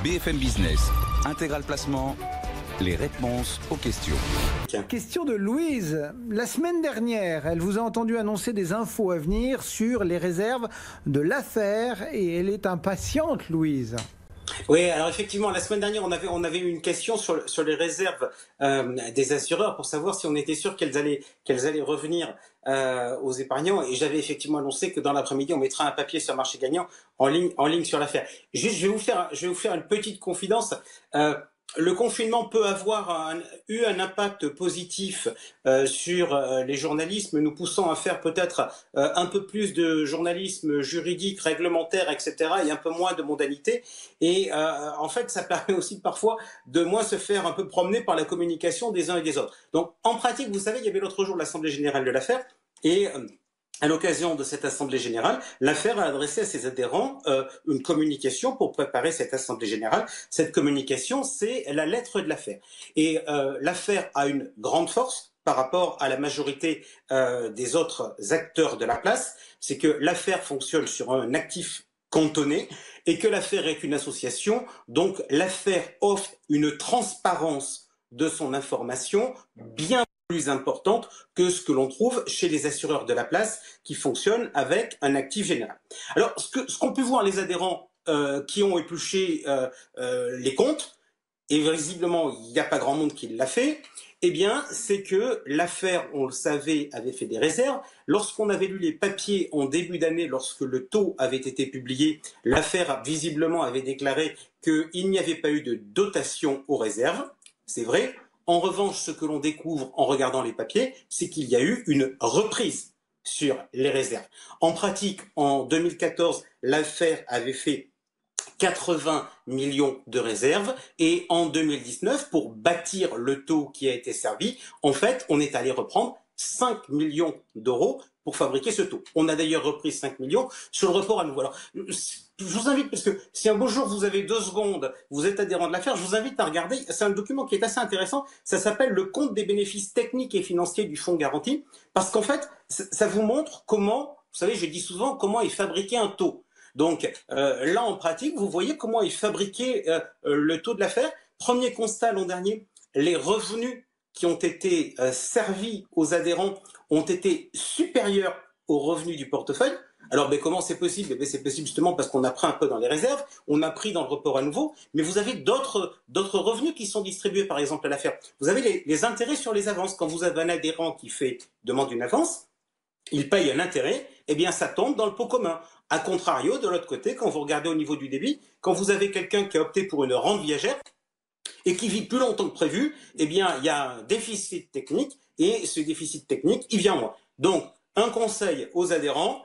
BFM Business, Intégral Placement, les réponses aux questions. Question de Louise. La semaine dernière, elle vous a entendu annoncer des infos à venir sur les réserves de l'affaire et elle est impatiente, Louise. Oui, alors effectivement, la semaine dernière, on avait eu une question sur les réserves des assureurs pour savoir si on était sûr qu'elles allaient revenir aux épargnants. Et j'avais effectivement annoncé que dans l'après-midi, on mettra un papier sur Marché Gagnant en ligne sur l'affaire. Juste, je vais vous faire une petite confidence. Le confinement peut avoir eu un impact positif sur les journalistes, nous poussant à faire peut-être un peu plus de journalisme juridique, réglementaire, etc., et un peu moins de mondanité. Et en fait, ça permet aussi parfois de moins se faire un peu promener par la communication des uns et des autres. Donc, en pratique, vous savez, il y avait l'autre jour l'Assemblée générale de l'affaire, et à l'occasion de cette Assemblée générale, l'affaire a adressé à ses adhérents une communication pour préparer cette Assemblée générale. Cette communication, c'est la lettre de l'affaire. Et l'affaire a une grande force par rapport à la majorité des autres acteurs de la place, c'est que l'affaire fonctionne sur un actif cantonné et que l'affaire est une association. Donc l'affaire offre une transparence de son information bien plus importante que ce que l'on trouve chez les assureurs de la place qui fonctionnent avec un actif général. Alors, ce qu'ont pu voir les adhérents qui ont épluché les comptes, et visiblement, il n'y a pas grand monde qui l'a fait, eh bien, c'est que l'affaire, on le savait, avait fait des réserves. Lorsqu'on avait lu les papiers en début d'année, lorsque le taux avait été publié, l'affaire, visiblement, avait déclaré qu'il n'y avait pas eu de dotation aux réserves. C'est vrai. En revanche, ce que l'on découvre en regardant les papiers, c'est qu'il y a eu une reprise sur les réserves. En pratique, en 2014, l'affaire avait fait 80 millions de réserves et en 2019, pour bâtir le taux qui a été servi, en fait, on est allé reprendre 5 millions d'euros pour fabriquer ce taux. On a d'ailleurs repris 5 millions sur le report à nouveau. Alors, je vous invite, parce que si un beau jour vous avez 2 secondes, vous êtes adhérent de l'affaire, je vous invite à regarder, c'est un document qui est assez intéressant, ça s'appelle le compte des bénéfices techniques et financiers du fonds garanti, parce qu'en fait, ça vous montre comment, vous savez, je dis souvent, comment est fabriqué un taux. Donc là, en pratique, vous voyez comment est fabriqué le taux de l'affaire. Premier constat l'an dernier, les revenus qui ont été servis aux adhérents ont été supérieurs aux revenus du portefeuille. Alors, comment c'est possible? C'est possible justement parce qu'on a pris un peu dans les réserves, on a pris dans le report à nouveau, mais vous avez d'autres revenus qui sont distribués, par exemple, à l'affaire. Vous avez les intérêts sur les avances. Quand vous avez un adhérent qui demande une avance, il paye un intérêt, eh bien ça tombe dans le pot commun. A contrario, de l'autre côté, quand vous regardez au niveau du débit, quand vous avez quelqu'un qui a opté pour une rente viagère et qui vit plus longtemps que prévu, eh bien il y a un déficit technique et ce déficit technique, il vient moins. Donc, un conseil aux adhérents,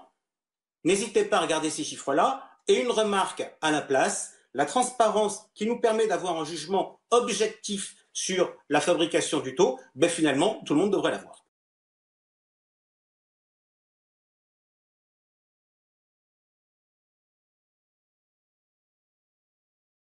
n'hésitez pas à regarder ces chiffres-là et une remarque à la place, la transparence qui nous permet d'avoir un jugement objectif sur la fabrication du taux, finalement, tout le monde devrait l'avoir.